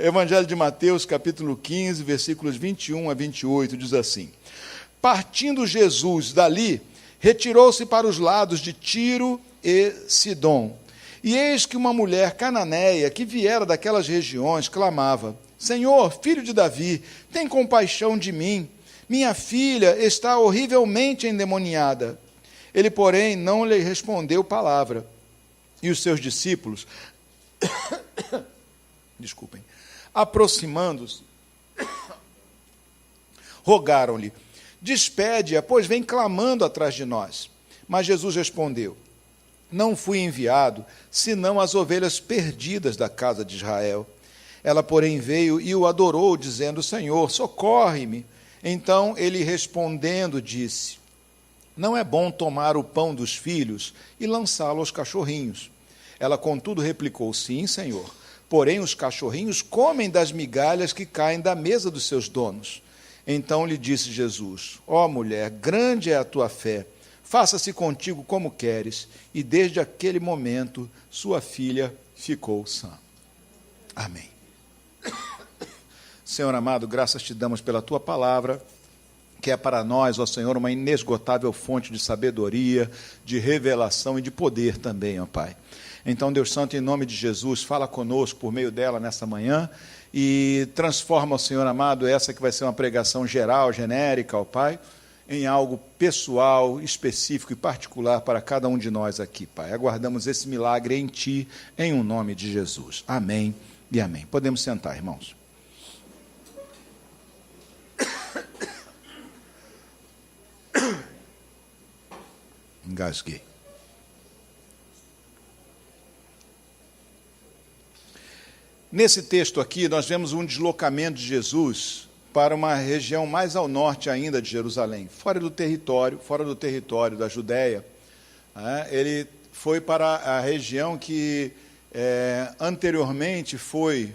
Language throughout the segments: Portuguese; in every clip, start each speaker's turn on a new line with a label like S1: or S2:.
S1: Evangelho de Mateus, capítulo 15, versículos 21 a 28, diz assim: Partindo Jesus dali, retirou-se para os lados de Tiro e Sidom. E eis que uma mulher cananeia, que viera daquelas regiões, clamava: Senhor, filho de Davi, tem compaixão de mim. Minha filha está horrivelmente endemoniada. Ele, porém, não lhe respondeu palavra. E os seus discípulos, desculpem, aproximando-se, rogaram-lhe: Despede-a, pois vem clamando atrás de nós. Mas Jesus respondeu: Não fui enviado, senão as ovelhas perdidas da casa de Israel. Ela, porém, veio e o adorou, dizendo: Senhor, socorre-me. Então ele respondendo disse: Não é bom tomar o pão dos filhos e lançá-lo aos cachorrinhos. Ela, contudo, replicou: Sim, Senhor. Porém, os cachorrinhos comem das migalhas que caem da mesa dos seus donos. Então lhe disse Jesus: Ó mulher, grande é a tua fé. Faça-se contigo como queres. E desde aquele momento, sua filha ficou sã. Amém. Senhor amado, graças te damos pela tua palavra, que é para nós, ó Senhor, uma inesgotável fonte de sabedoria, de revelação e de poder também, ó Pai. Então, Deus Santo, em nome de Jesus, fala conosco por meio dela nessa manhã e transforma, ó Senhor amado, essa que vai ser uma pregação geral, genérica, ó Pai, em algo pessoal, específico e particular para cada um de nós aqui, Pai. Aguardamos esse milagre em Ti, em o nome de Jesus. Amém e amém. Podemos sentar, irmãos. Engasguei. Nesse texto aqui, nós vemos um deslocamento de Jesus para uma região mais ao norte ainda de Jerusalém, fora do território da Judéia. Ele foi para a região que anteriormente foi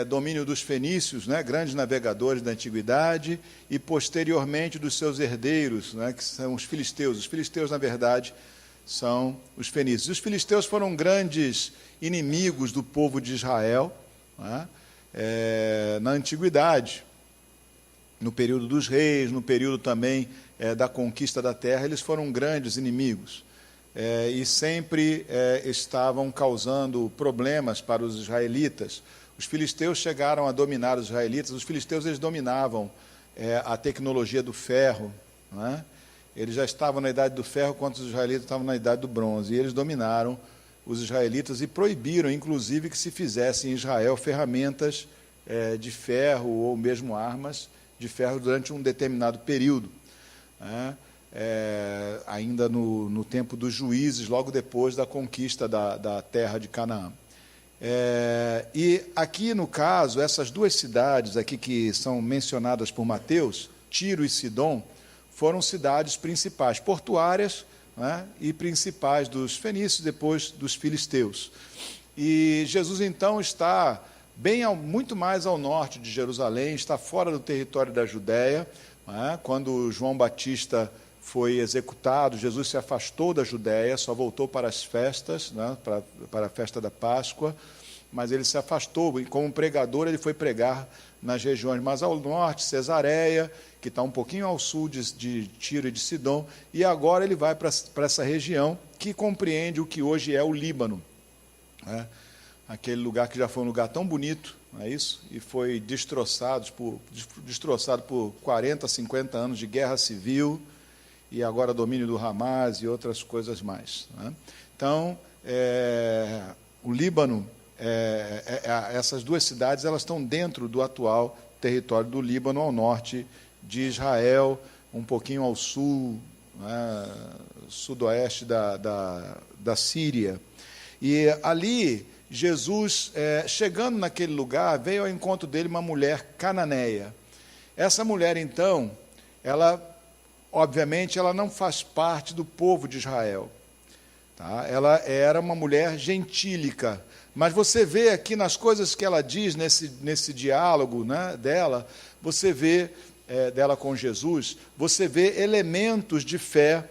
S1: domínio dos fenícios, grandes navegadores da antiguidade, e posteriormente dos seus herdeiros, que são os filisteus. Os filisteus, na verdade, são os fenícios. Os filisteus foram grandes inimigos do povo de Israel, na antiguidade, no período dos reis, no período também da conquista da terra. Eles foram grandes inimigos e sempre estavam causando problemas para os israelitas. Os filisteus chegaram a dominar os israelitas. Os filisteus, eles dominavam a tecnologia do ferro. Eles já estavam na idade do ferro, enquanto os israelitas estavam na idade do bronze. E eles dominaram os israelitas e proibiram, inclusive, que se fizessem em Israel ferramentas de ferro ou mesmo armas de ferro durante um determinado período. Ainda no tempo dos juízes, logo depois da conquista da terra de Canaã. E aqui, no caso, essas duas cidades aqui que são mencionadas por Mateus, Tiro e Sidom, foram cidades principais, portuárias, e principais dos fenícios, depois dos filisteus. E Jesus, então, está muito mais ao norte de Jerusalém, está fora do território da Judéia. Quando João Batista foi executado, Jesus se afastou da Judéia, só voltou para as festas, para a festa da Páscoa, mas ele se afastou, e como pregador ele foi pregar nas regiões mais ao norte, Cesareia, que está um pouquinho ao sul de Tiro e de Sidom, e agora ele vai para essa região que compreende o que hoje é o Líbano. Aquele lugar que já foi um lugar tão bonito, não é isso? E foi destroçado por 40, 50 anos de guerra civil, e agora domínio do Hamas e outras coisas mais. Então, o Líbano, essas duas cidades, elas estão dentro do atual território do Líbano, ao norte de Israel, um pouquinho ao sul, sudoeste da Síria. E ali, Jesus, chegando naquele lugar, veio ao encontro dele uma mulher cananeia. Essa mulher, então, obviamente, ela não faz parte do povo de Israel. Ela era uma mulher gentílica. Mas você vê aqui nas coisas que ela diz, nesse diálogo dela, você vê, dela com Jesus, você vê elementos de fé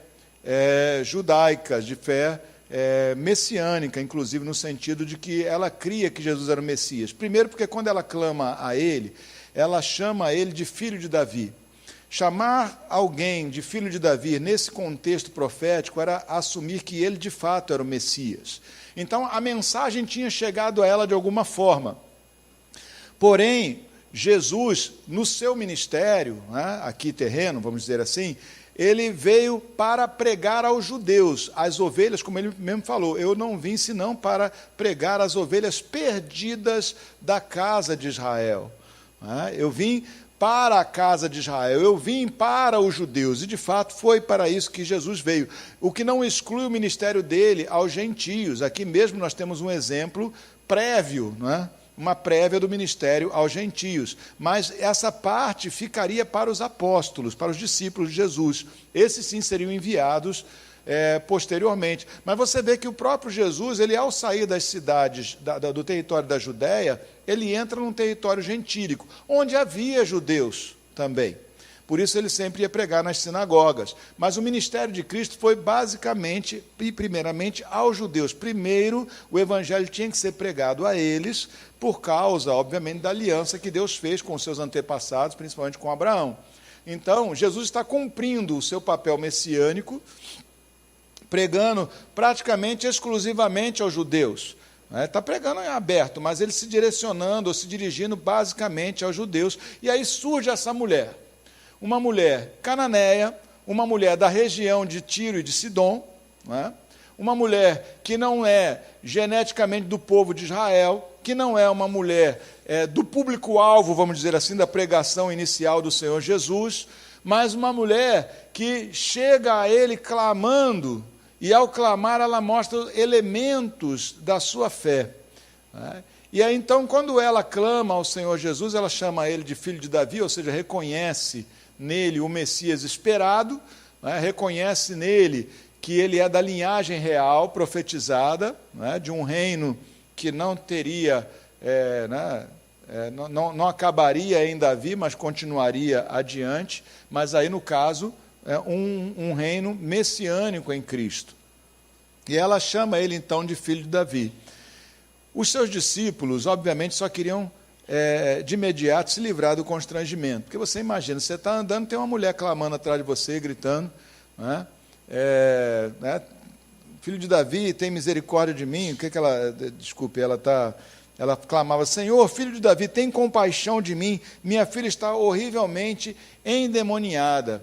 S1: judaicas, de fé messiânica, inclusive no sentido de que ela cria que Jesus era o Messias. Primeiro porque quando ela clama a ele, ela chama ele de filho de Davi. Chamar alguém de filho de Davi nesse contexto profético era assumir que ele de fato era o Messias. Então a mensagem tinha chegado a ela de alguma forma. Porém, Jesus, no seu ministério, né, aqui terreno, vamos dizer assim, ele veio para pregar aos judeus, as ovelhas, como ele mesmo falou, eu não vim senão para pregar as ovelhas perdidas da casa de Israel. Eu vim para a casa de Israel, eu vim para os judeus, e de fato foi para isso que Jesus veio, o que não exclui o ministério dele aos gentios. Aqui mesmo nós temos um exemplo prévio, não é? Uma prévia do ministério aos gentios, mas essa parte ficaria para os apóstolos, para os discípulos de Jesus. Esses sim seriam enviados posteriormente. Mas você vê que o próprio Jesus, ele ao sair das cidades do território da Judéia, ele entra num território gentílico, onde havia judeus também. Por isso ele sempre ia pregar nas sinagogas. Mas o ministério de Cristo foi basicamente e primeiramente aos judeus. Primeiro, o evangelho tinha que ser pregado a eles, por causa, obviamente, da aliança que Deus fez com os seus antepassados, principalmente com Abraão. Então, Jesus está cumprindo o seu papel messiânico, pregando praticamente exclusivamente aos judeus. Está pregando em aberto, mas ele se direcionando, ou se dirigindo basicamente aos judeus. E aí surge essa mulher, uma mulher cananeia, uma mulher da região de Tiro e de Sidom, uma mulher que não é geneticamente do povo de Israel, que não é uma mulher do público-alvo, vamos dizer assim, da pregação inicial do Senhor Jesus, mas uma mulher que chega a ele clamando, e ao clamar ela mostra elementos da sua fé. E aí então, quando ela clama ao Senhor Jesus, ela chama ele de filho de Davi, ou seja, reconhece nele o Messias esperado, reconhece nele que ele é da linhagem real, profetizada, de um reino que não teria, não acabaria em Davi, mas continuaria adiante, mas aí no caso, um reino messiânico em Cristo. E ela chama ele então de filho de Davi. Os seus discípulos, obviamente, só queriam de imediato se livrar do constrangimento, porque você imagina, você está andando, tem uma mulher clamando atrás de você, gritando, filho de Davi, tem misericórdia de mim. O que ela, desculpe, ela clamava, Senhor, filho de Davi, tem compaixão de mim, minha filha está horrivelmente endemoniada.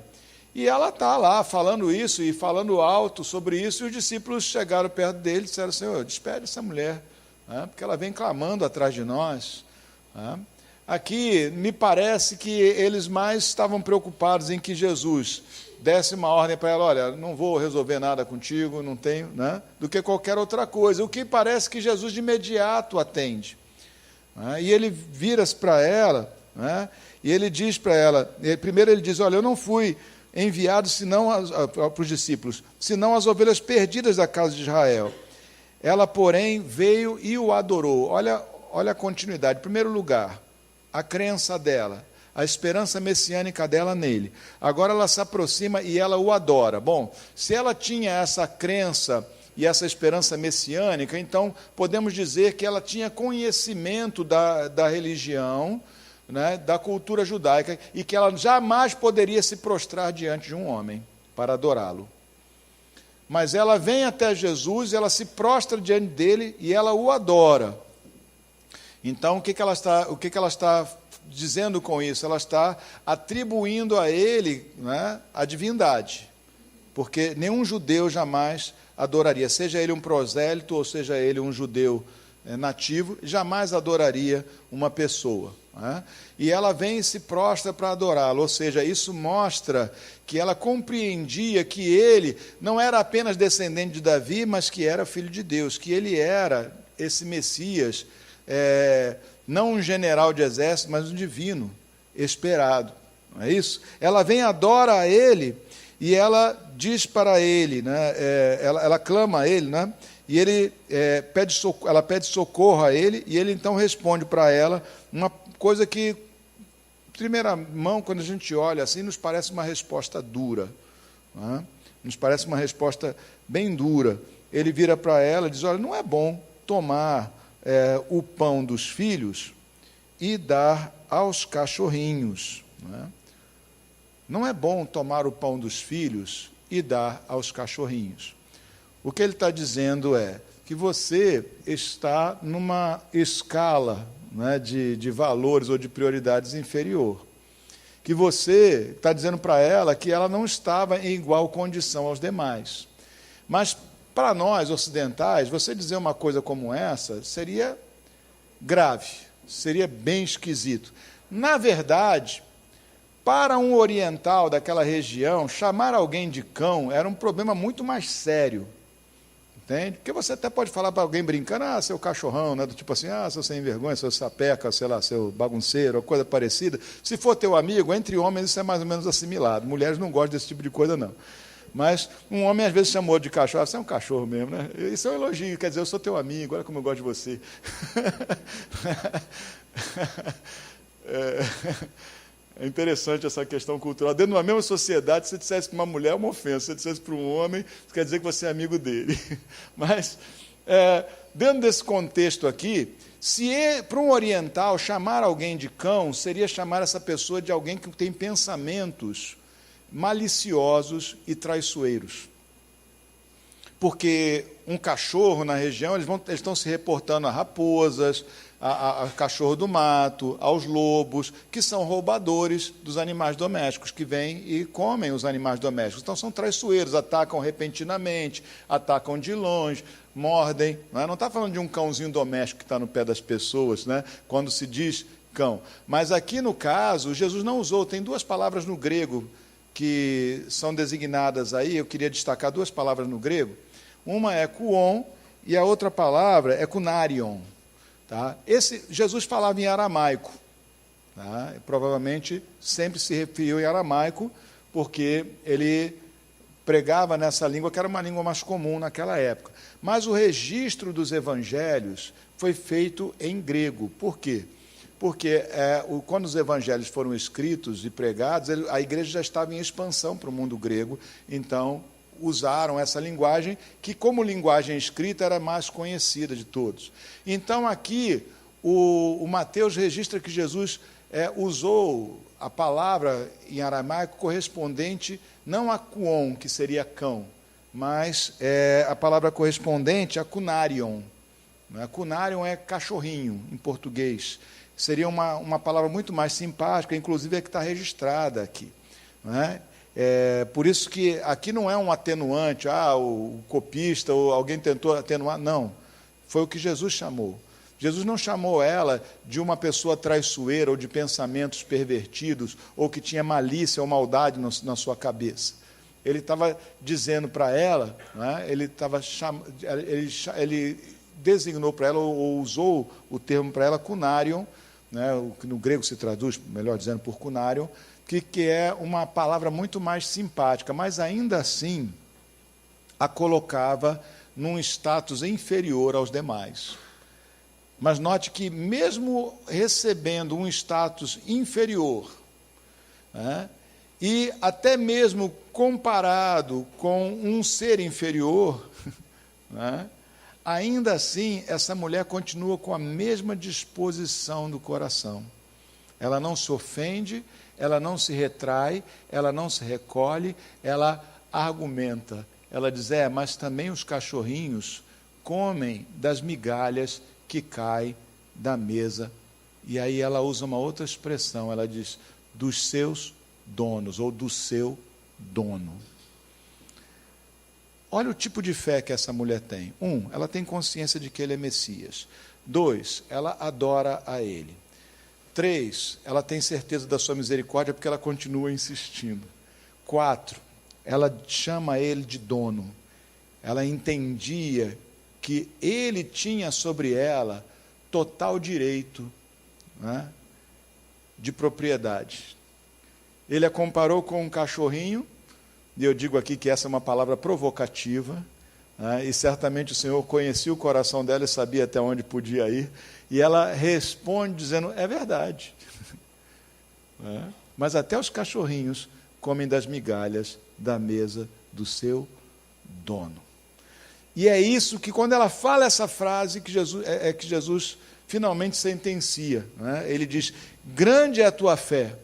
S1: E ela está lá falando isso e falando alto sobre isso, e os discípulos chegaram perto dele e disseram, Senhor, despede essa mulher, porque ela vem clamando atrás de nós. Aqui, me parece que eles mais estavam preocupados em que Jesus desse uma ordem para ela, olha, não vou resolver nada contigo, não tenho, do que qualquer outra coisa. O que parece que Jesus de imediato atende. E ele vira-se para ela, e ele diz para ela, primeiro ele diz, olha, eu não fui enviado senão para os discípulos, senão as ovelhas perdidas da casa de Israel. Ela, porém, veio e o adorou. Olha a continuidade. Em primeiro lugar, a crença dela, a esperança messiânica dela nele. Agora ela se aproxima e ela o adora. Bom, se ela tinha essa crença e essa esperança messiânica, então podemos dizer que ela tinha conhecimento da religião, da cultura judaica, e que ela jamais poderia se prostrar diante de um homem para adorá-lo. Mas ela vem até Jesus, ela se prostra diante dele e ela o adora. Então, o que ela está dizendo com isso? Ela está atribuindo a ele a divindade, porque nenhum judeu jamais adoraria, seja ele um prosélito ou seja ele um judeu nativo, jamais adoraria uma pessoa. E ela vem e se prostra para adorá-lo, ou seja, isso mostra que ela compreendia que ele não era apenas descendente de Davi, mas que era filho de Deus, que ele era esse Messias, não um general de exército, mas um divino, esperado, não é isso? Ela vem, adora a ele, e ela diz para ele, ela clama a ele, e ele ela pede socorro a ele, e ele então responde para ela uma coisa que, de primeira mão, quando a gente olha assim, nos parece uma resposta dura, nos parece uma resposta bem dura, ele vira para ela e diz: olha, não é bom tomar o pão dos filhos e dar aos cachorrinhos. Não é bom tomar o pão dos filhos e dar aos cachorrinhos. O que ele está dizendo é que você está numa escala, né, de valores ou de prioridades inferior. Que você está dizendo para ela que ela não estava em igual condição aos demais. Mas, para nós ocidentais, você dizer uma coisa como essa seria grave, seria bem esquisito. Na verdade, para um oriental daquela região, chamar alguém de cão era um problema muito mais sério. Entende? Porque você até pode falar para alguém brincando: seu cachorrão, né? Do tipo assim, seu sem vergonha, seu sapeca, sei lá, seu bagunceiro, ou coisa parecida. Se for teu amigo, entre homens isso é mais ou menos assimilado. Mulheres não gostam desse tipo de coisa, não. Mas um homem às vezes chamou de cachorro: você é um cachorro mesmo, né? Isso é um elogio, quer dizer, eu sou teu amigo, olha como eu gosto de você. É interessante essa questão cultural. Dentro de uma mesma sociedade, se você dissesse para uma mulher, é uma ofensa. Se você dissesse para um homem, quer dizer que você é amigo dele. Mas, dentro desse contexto aqui, para um oriental, chamar alguém de cão seria chamar essa pessoa de alguém que tem pensamentos maliciosos e traiçoeiros. Porque um cachorro na região, eles estão se reportando a raposas, a cachorro do mato, aos lobos, que são roubadores dos animais domésticos, que vêm e comem os animais domésticos. Então, são traiçoeiros, atacam repentinamente, atacam de longe, mordem. Não está falando de um cãozinho doméstico que está no pé das pessoas, né, quando se diz cão. Mas aqui, no caso, Jesus não usou, tem duas palavras no grego que são designadas aí, eu queria destacar duas palavras no grego. Uma é kuon e a outra palavra é kunarion. Tá? Jesus falava em aramaico. Tá? Provavelmente sempre se referiu em aramaico, porque ele pregava nessa língua, que era uma língua mais comum naquela época. Mas o registro dos evangelhos foi feito em grego. Por quê? Porque quando os evangelhos foram escritos e pregados, a igreja já estava em expansão para o mundo grego, então usaram essa linguagem, que como linguagem escrita era mais conhecida de todos. Então aqui, o Mateus registra que Jesus usou a palavra em aramaico correspondente não a kuon, que seria cão, mas a palavra correspondente a kunarion. Kunarion é cachorrinho, em português. Seria uma palavra muito mais simpática, inclusive é que está registrada aqui. Não é? Por isso que aqui não é um atenuante, o copista, ou alguém tentou atenuar, não. Foi o que Jesus chamou. Jesus não chamou ela de uma pessoa traiçoeira, ou de pensamentos pervertidos, ou que tinha malícia ou maldade na sua cabeça. Ele estava dizendo para ela, né, ele designou para ela, ou usou o termo para ela, kunarion, né, o que no grego se traduz, melhor dizendo, por kunarion, que é uma palavra muito mais simpática, mas ainda assim a colocava num status inferior aos demais. Mas note que mesmo recebendo um status inferior, né, e até mesmo comparado com um ser inferior, né, ainda assim essa mulher continua com a mesma disposição do coração. Ela não se ofende, ela não se retrai, ela não se recolhe, ela argumenta. Ela diz, mas também os cachorrinhos comem das migalhas que caem da mesa. E aí ela usa uma outra expressão, ela diz, dos seus donos, ou do seu dono. Olha o tipo de fé que essa mulher tem. 1, ela tem consciência de que ele é Messias. 2, ela adora a ele. 3, ela tem certeza da sua misericórdia porque ela continua insistindo. 4, ela chama ele de dono. Ela entendia que ele tinha sobre ela total direito, né, de propriedade. Ele a comparou com um cachorrinho, e eu digo aqui que essa é uma palavra provocativa, né, e certamente o Senhor conhecia o coração dela e sabia até onde podia ir, e ela responde dizendo, é verdade. Mas até os cachorrinhos comem das migalhas da mesa do seu dono. E é isso que, quando ela fala essa frase, que Jesus finalmente sentencia. Né? Ele diz: grande é a tua fé.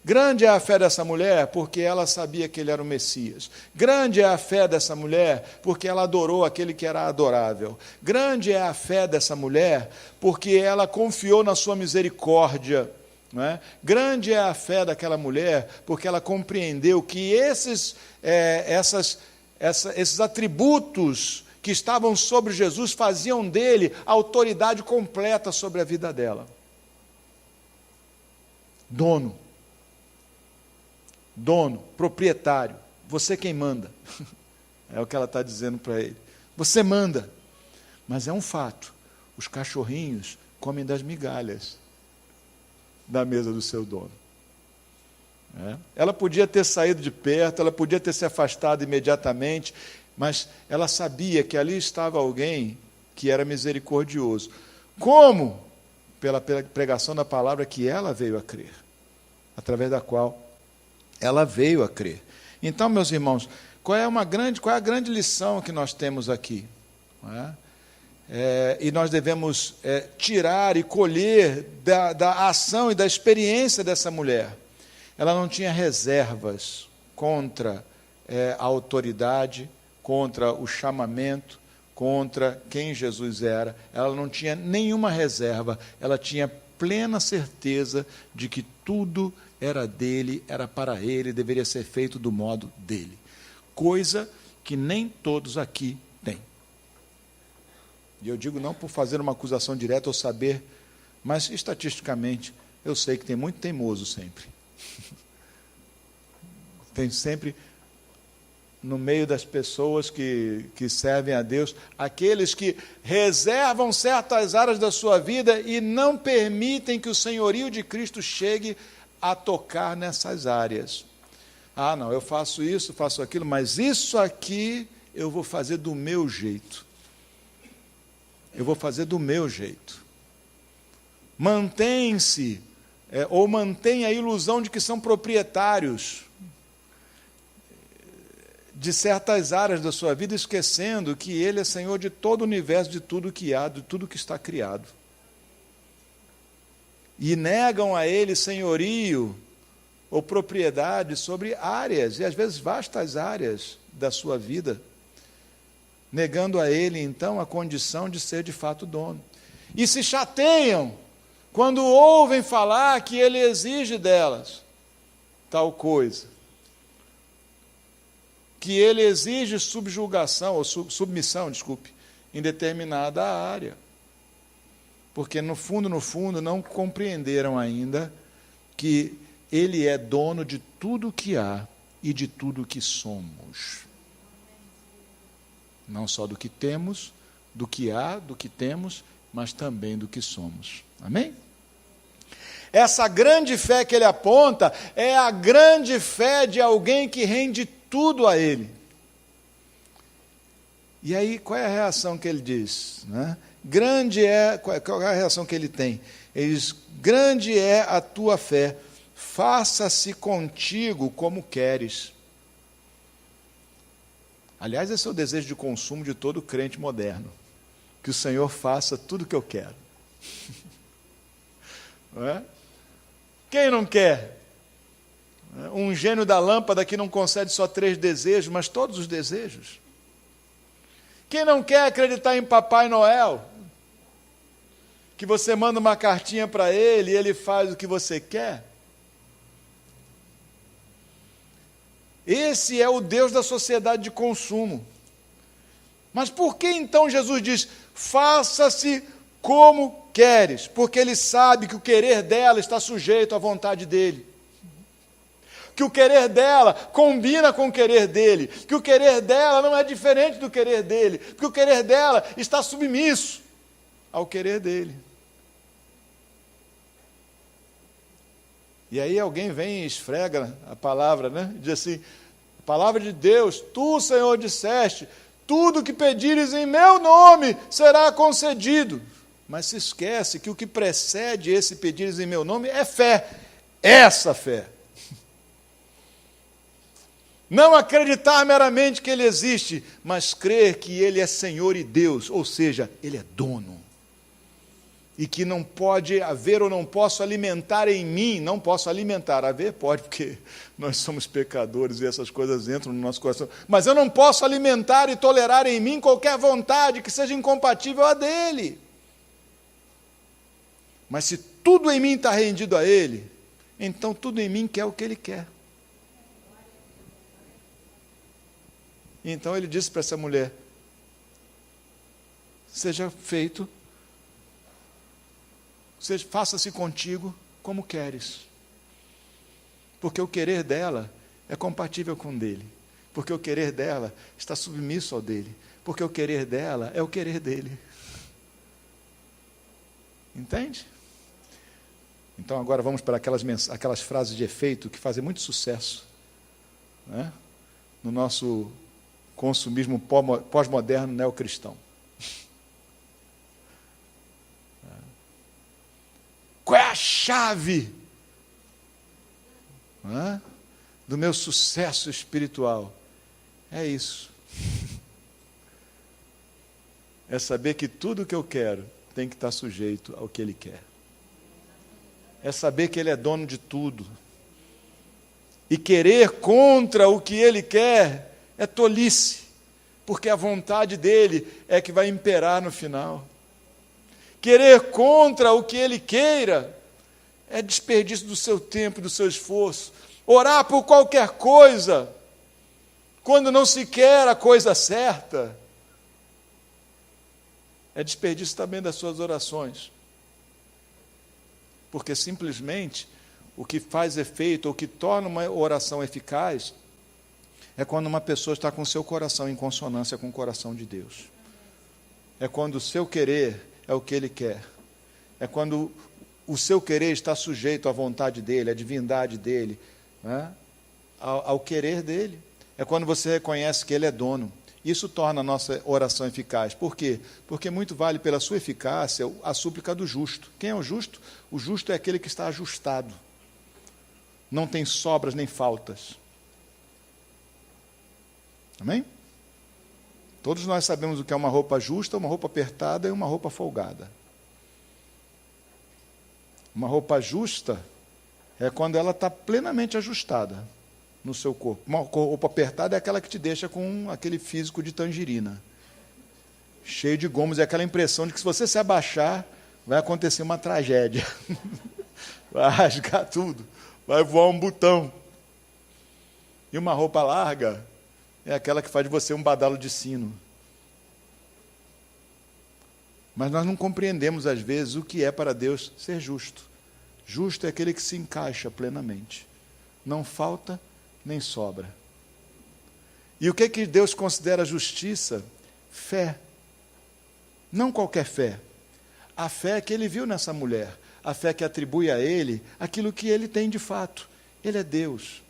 S1: Grande é a fé dessa mulher, porque ela sabia que ele era o Messias. Grande é a fé dessa mulher, porque ela adorou aquele que era adorável. Grande é a fé dessa mulher, porque ela confiou na sua misericórdia. Não é? Grande é a fé daquela mulher, porque ela compreendeu que esses atributos que estavam sobre Jesus faziam dele a autoridade completa sobre a vida dela. Dono, proprietário, você quem manda. É o que ela está dizendo para ele. Você manda. Mas é um fato, os cachorrinhos comem das migalhas da mesa do seu dono. Ela podia ter saído de perto, ela podia ter se afastado imediatamente, mas ela sabia que ali estava alguém que era misericordioso. Como? Pela pregação da palavra que ela veio a crer, através da qual ela veio a crer. Então, meus irmãos, qual é a grande lição que nós temos aqui? E nós devemos tirar e colher da ação e da experiência dessa mulher. Ela não tinha reservas contra a autoridade, contra o chamamento, contra quem Jesus era. Ela não tinha nenhuma reserva, ela tinha plena certeza de que tudo era dele, era para ele, deveria ser feito do modo dele. Coisa que nem todos aqui têm. E eu digo não por fazer uma acusação direta ou saber, mas estatisticamente eu sei que tem muito teimoso sempre. Tem sempre, no meio das pessoas que servem a Deus, aqueles que reservam certas áreas da sua vida e não permitem que o senhorio de Cristo chegue a tocar nessas áreas. Ah, não, eu faço isso, faço aquilo, mas isso aqui eu vou fazer do meu jeito. Eu vou fazer do meu jeito. Mantém-se, ou mantém a ilusão de que são proprietários de certas áreas da sua vida, esquecendo que Ele é Senhor de todo o universo, de tudo que há, de tudo que está criado. E negam a Ele senhorio ou propriedade sobre áreas, e às vezes vastas áreas da sua vida, negando a Ele, então, a condição de ser de fato dono. E se chateiam quando ouvem falar que Ele exige delas tal coisa, que Ele exige subjugação, ou submissão, em determinada área. Porque, no fundo, não compreenderam ainda que Ele é dono de tudo que há e de tudo que somos. Não só do que temos, do que há, do que temos, mas também do que somos. Amém? Essa grande fé que ele aponta é a grande fé de alguém que rende tudo a Ele. E aí, qual é a reação que ele diz? Qual é a reação que ele tem? Ele diz: grande é a tua fé, faça-se contigo como queres. Aliás, esse é o desejo de consumo de todo crente moderno, que o Senhor faça tudo o que eu quero. Não é? Quem não quer? Um gênio da lâmpada que não concede só 3 desejos, mas todos os desejos. Quem não quer acreditar em Papai Noel? Que você manda uma cartinha para ele e ele faz o que você quer? Esse é o Deus da sociedade de consumo. Mas por que então Jesus diz: faça-se como queres? Porque ele sabe que o querer dela está sujeito à vontade dele. Que o querer dela combina com o querer dele, que o querer dela não é diferente do querer dele, que o querer dela está submisso ao querer dele. E aí alguém vem e esfrega a palavra, né? Diz assim: a palavra de Deus, tu, Senhor, disseste, tudo que pedires em meu nome será concedido. Mas se esquece que o que precede esse pedires em meu nome é fé, essa fé. Não acreditar meramente que Ele existe, mas crer que Ele é Senhor e Deus, ou seja, Ele é dono. E que não pode haver ou não posso alimentar em mim, não posso alimentar, haver pode, porque nós somos pecadores e essas coisas entram no nosso coração, mas eu não posso alimentar e tolerar em mim qualquer vontade que seja incompatível à dele. Mas se tudo em mim está rendido a Ele, então tudo em mim quer o que Ele quer. Então Ele disse para essa mulher, seja feito, faça-se contigo como queres. Porque o querer dela é compatível com o dele. Porque o querer dela está submisso ao dele. Porque o querer dela é o querer dele. Entende? Então agora vamos para aquelas frases de efeito que fazem muito sucesso, né? No nosso consumismo pós-moderno neocristão. Qual é a chave, né, do meu sucesso espiritual? É isso. É saber que tudo que eu quero tem que estar sujeito ao que Ele quer. É saber que Ele é dono de tudo. E querer contra o que Ele quer é tolice, porque a vontade dEle é que vai imperar no final. Querer contra o que Ele queira é desperdício do seu tempo, do seu esforço. Orar por qualquer coisa, quando não se quer a coisa certa, é desperdício também das suas orações. Porque simplesmente o que faz efeito, ou que torna uma oração eficaz, é quando uma pessoa está com o seu coração em consonância com o coração de Deus. É quando o seu querer é o que Ele quer. É quando o seu querer está sujeito à vontade dEle, à divindade dEle, né? ao querer dEle. É quando você reconhece que Ele é dono. Isso torna a nossa oração eficaz. Por quê? Porque muito vale pela sua eficácia a súplica do justo. Quem é o justo? O justo é aquele que está ajustado. Não tem sobras nem faltas. Amém? Todos nós sabemos o que é uma roupa justa, uma roupa apertada e uma roupa folgada. Uma roupa justa é quando ela está plenamente ajustada no seu corpo. Uma roupa apertada é aquela que te deixa com aquele físico de tangerina, cheio de gomos, é aquela impressão de que se você se abaixar, vai acontecer uma tragédia. Vai rasgar tudo, vai voar um botão. E uma roupa larga é aquela que faz de você um badalo de sino. Mas nós não compreendemos, às vezes, o que é para Deus ser justo. Justo é aquele que se encaixa plenamente. Não falta nem sobra. E o que é que Deus considera justiça? Fé. Não qualquer fé. A fé que Ele viu nessa mulher. A fé que atribui a Ele aquilo que Ele tem de fato. Ele é Deus.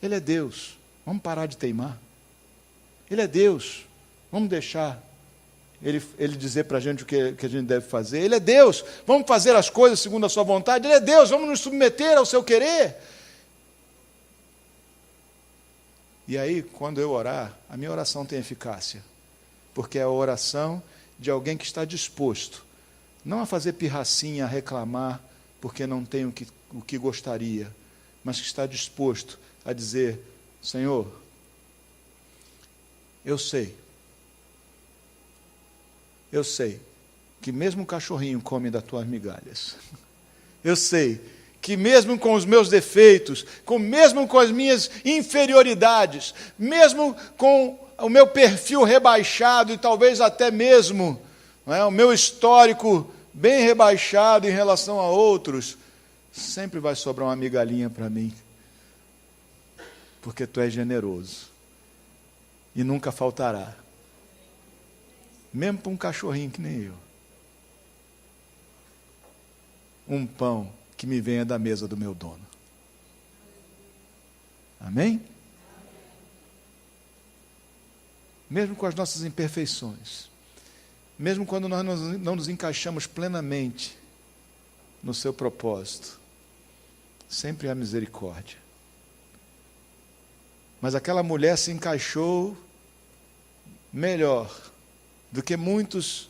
S1: Ele é Deus. Vamos parar de teimar. Ele é Deus. Vamos deixar Ele dizer para a gente o que a gente deve fazer. Ele é Deus. Vamos fazer as coisas segundo a sua vontade. Ele é Deus. Vamos nos submeter ao seu querer. E aí, quando eu orar, a minha oração tem eficácia. Porque é a oração de alguém que está disposto, não a fazer pirracinha, a reclamar, porque não tem o que gostaria, mas que está disposto a dizer, Senhor, eu sei que mesmo o cachorrinho come das tuas migalhas. Eu sei que mesmo com os meus defeitos, mesmo com as minhas inferioridades, mesmo com o meu perfil rebaixado e talvez até mesmo, não é, o meu histórico bem rebaixado em relação a outros, sempre vai sobrar uma migalhinha para mim. Porque tu és generoso. E nunca faltará. Mesmo para um cachorrinho que nem eu. Um pão que me venha da mesa do meu dono. Amém? Mesmo com as nossas imperfeições. Mesmo quando nós não nos encaixamos plenamente no seu propósito. Sempre há misericórdia. Mas aquela mulher se encaixou melhor do que muitos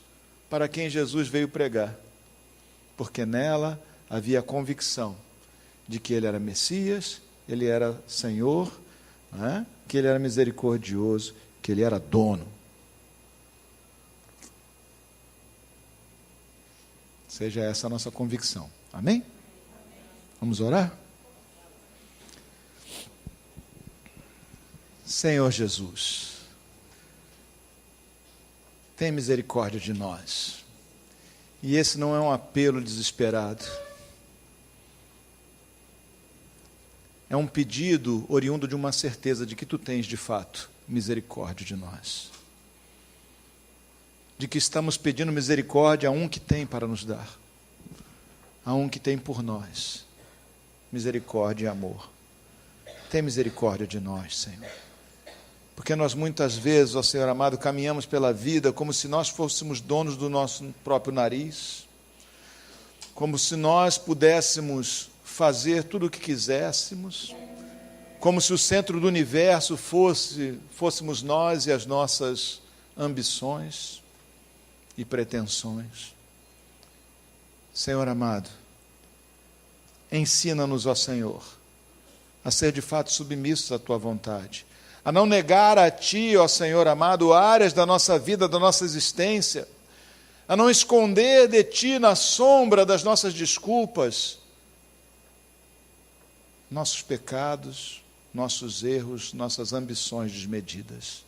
S1: para quem Jesus veio pregar, porque nela havia a convicção de que ele era Messias, ele era Senhor, né? Que ele era misericordioso, que ele era dono. Seja essa a nossa convicção. Amém? Vamos orar? Senhor Jesus, tem misericórdia de nós. E esse não é um apelo desesperado. É um pedido oriundo de uma certeza de que tu tens, de fato, misericórdia de nós. De que estamos pedindo misericórdia a um que tem para nos dar. A um que tem por nós. Misericórdia e amor. Tem misericórdia de nós, Senhor. Porque nós muitas vezes, ó Senhor amado, caminhamos pela vida como se nós fôssemos donos do nosso próprio nariz, como se nós pudéssemos fazer tudo o que quiséssemos, como se o centro do universo fôssemos nós e as nossas ambições e pretensões. Senhor amado, ensina-nos, ó Senhor, a ser de fato submissos à Tua vontade, a não negar a Ti, ó Senhor amado, áreas da nossa vida, da nossa existência, a não esconder de Ti na sombra das nossas desculpas, nossos pecados, nossos erros, nossas ambições desmedidas.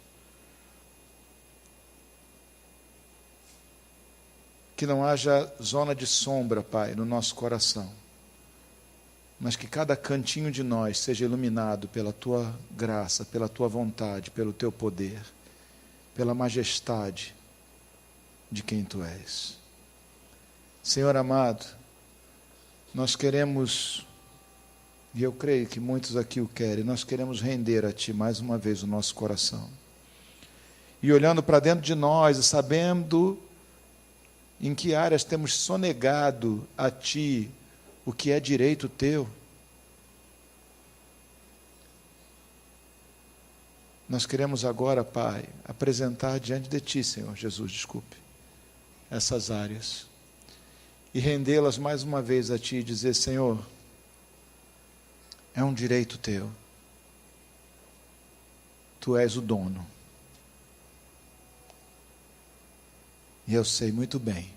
S1: Que não haja zona de sombra, Pai, no nosso coração, mas que cada cantinho de nós seja iluminado pela Tua graça, pela Tua vontade, pelo Teu poder, pela majestade de quem Tu és. Senhor amado, nós queremos, e eu creio que muitos aqui o querem, nós queremos render a Ti mais uma vez o nosso coração. E olhando para dentro de nós e sabendo em que áreas temos sonegado a Ti o que é direito Teu, nós queremos agora, Pai, apresentar diante de Ti, Senhor Jesus, essas áreas, e rendê-las mais uma vez a Ti e dizer, Senhor, é um direito Teu, Tu és o dono, e eu sei muito bem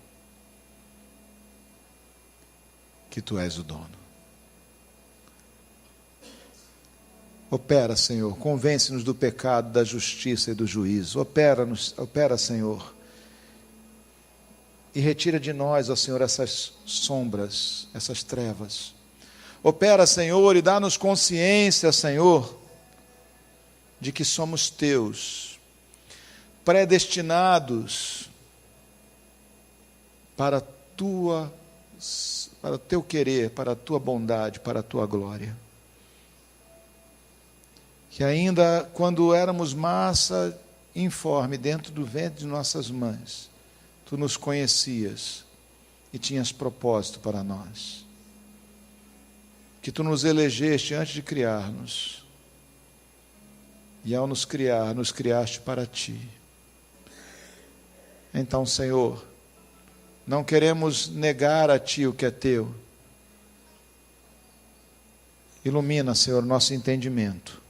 S1: que Tu és o dono. Opera, Senhor, convence-nos do pecado, da justiça e do juízo. Opera, Senhor, e retira de nós, ó Senhor, essas sombras, essas trevas. Opera, Senhor, e dá-nos consciência, Senhor, de que somos Teus, predestinados para o Teu querer, para a Tua bondade, para a Tua glória. Que ainda quando éramos massa informe dentro do ventre de nossas mães, Tu nos conhecias e tinhas propósito para nós. Que Tu nos elegeste antes de criar-nos. E ao nos criar, nos criaste para Ti. Então, Senhor, não queremos negar a Ti o que é Teu. Ilumina, Senhor, nosso entendimento.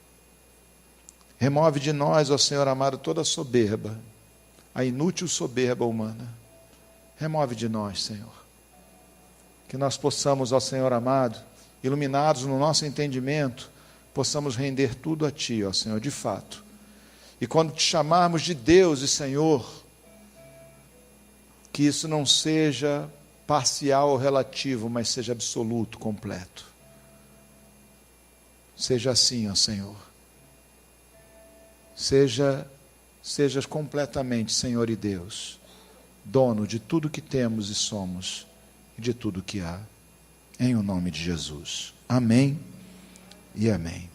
S1: Remove de nós, ó Senhor amado, toda a soberba, a inútil soberba humana. Remove de nós, Senhor. Que nós possamos, ó Senhor amado, iluminados no nosso entendimento, possamos render tudo a Ti, ó Senhor, de fato. E quando Te chamarmos de Deus e Senhor, que isso não seja parcial ou relativo, mas seja absoluto, completo. Seja assim, ó Senhor. Sejas completamente Senhor e Deus, dono de tudo que temos e somos, e de tudo que há. Em o nome de Jesus. Amém e amém.